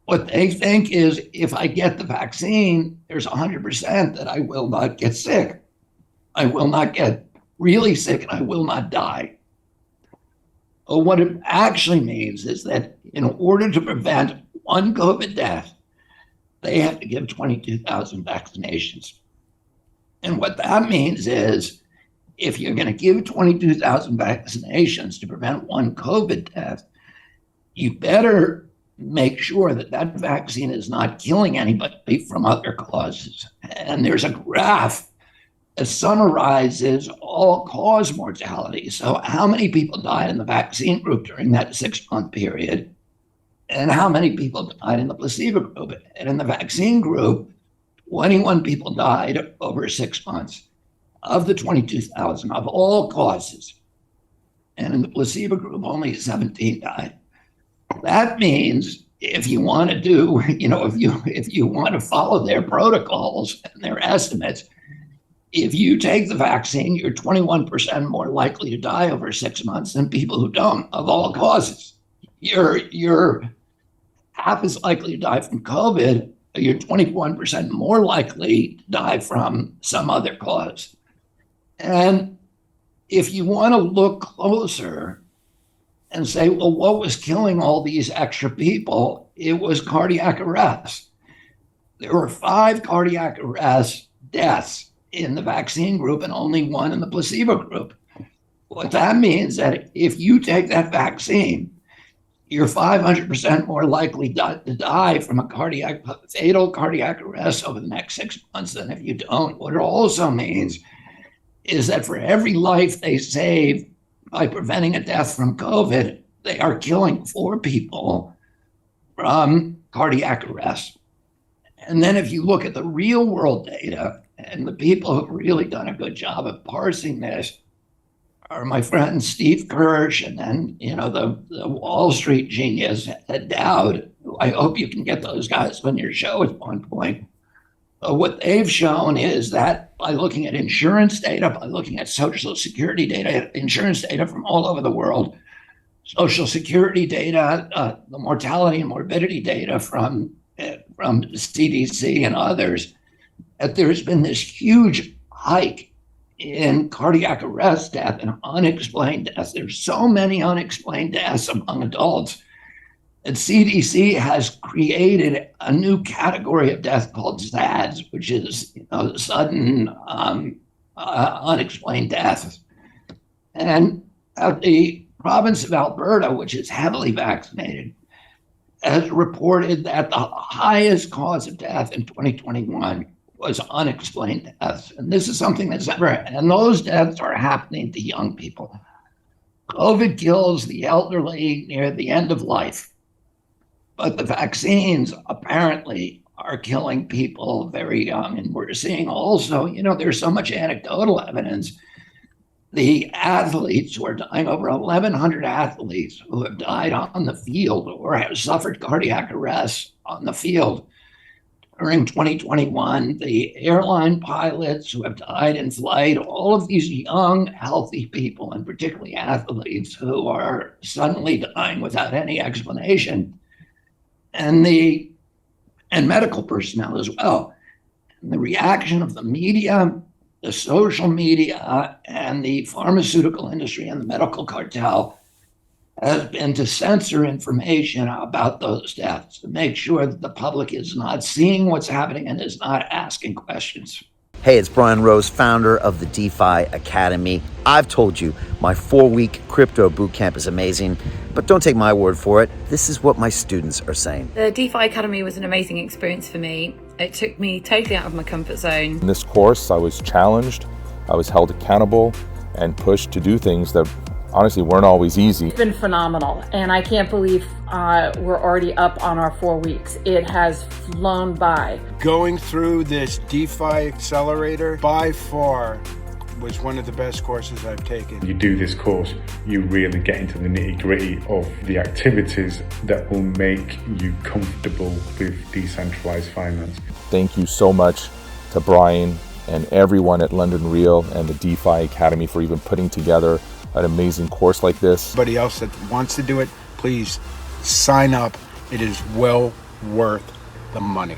What they think is if I get the vaccine, there's 100% that I will not get sick. I will not get really sick and I will not die. But what it actually means is that in order to prevent one COVID death, they have to give 22,000 vaccinations. And what that means is if you're going to give 22,000 vaccinations to prevent one COVID death, you better make sure that that vaccine is not killing anybody from other causes. And there's a graph that summarizes all-cause mortality. So how many people died in the vaccine group during that 6-month period, and how many people died in the placebo group? And in the vaccine group, 21 people died over 6 months of the 22,000 of all causes. And in the placebo group, only 17 died. That means if you want to do, if you want to follow their protocols and their estimates, if you take the vaccine, you're 21% more likely to die over 6 months than people who don't, of all causes. You're half as likely to die from COVID. You're 21% more likely to die from some other cause. And if you want to look closer and say, well, what was killing all these extra people? It was cardiac arrest. There were 5 cardiac arrest deaths in the vaccine group and only 1 in the placebo group. What that means is that if you take that vaccine, you're 500% more likely to die from a fatal cardiac arrest over the next 6 months than if you don't. What it also means is that for every life they save by preventing a death from COVID, they are killing 4 people from cardiac arrest. And then if you look at the real world data, and the people who've really done a good job of parsing this are my friend Steve Kirsch and then, the Wall Street genius, Ed Dowd, who I hope you can get those guys on your show at one point. But what they've shown is that by looking at insurance data, by looking at Social Security data, insurance data from all over the world, Social Security data, the mortality and morbidity data from CDC and others, that there's been this huge hike in cardiac arrest death and unexplained deaths. There's so many unexplained deaths among adults that CDC has created a new category of death called SADS, which is sudden unexplained deaths. And the province of Alberta, which is heavily vaccinated, has reported that the highest cause of death in 2021 was unexplained deaths. And this is something that's never, and those deaths are happening to young people. COVID kills the elderly near the end of life, but the vaccines apparently are killing people very young. And we're seeing also, there's so much anecdotal evidence. The athletes who are dying, over 1,100 athletes who have died on the field or have suffered cardiac arrest on the field during 2021, the airline pilots who have died in flight, all of these young, healthy people, and particularly athletes who are suddenly dying without any explanation, and medical personnel as well. And the reaction of the media, the social media, and the pharmaceutical industry and the medical cartel has been to censor information about those deaths, to make sure that the public is not seeing what's happening and is not asking questions. Hey, it's Brian Rose, founder of the DeFi Academy. I've told you my 4-week crypto bootcamp is amazing, but don't take my word for it. This is what my students are saying. The DeFi Academy was an amazing experience for me. It took me totally out of my comfort zone. In this course, I was challenged, I was held accountable, and pushed to do things that honestly weren't always easy. It's been phenomenal, and I can't believe we're already up on our 4 weeks. It has flown by. Going through this DeFi accelerator by far was one of the best courses I've taken. You do this course, you really get into the nitty-gritty of the activities that will make you comfortable with decentralized finance. Thank you so much to Brian and everyone at London Real and the DeFi Academy for even putting together an amazing course like this. Anybody else that wants to do it, please sign up. It is well worth the money.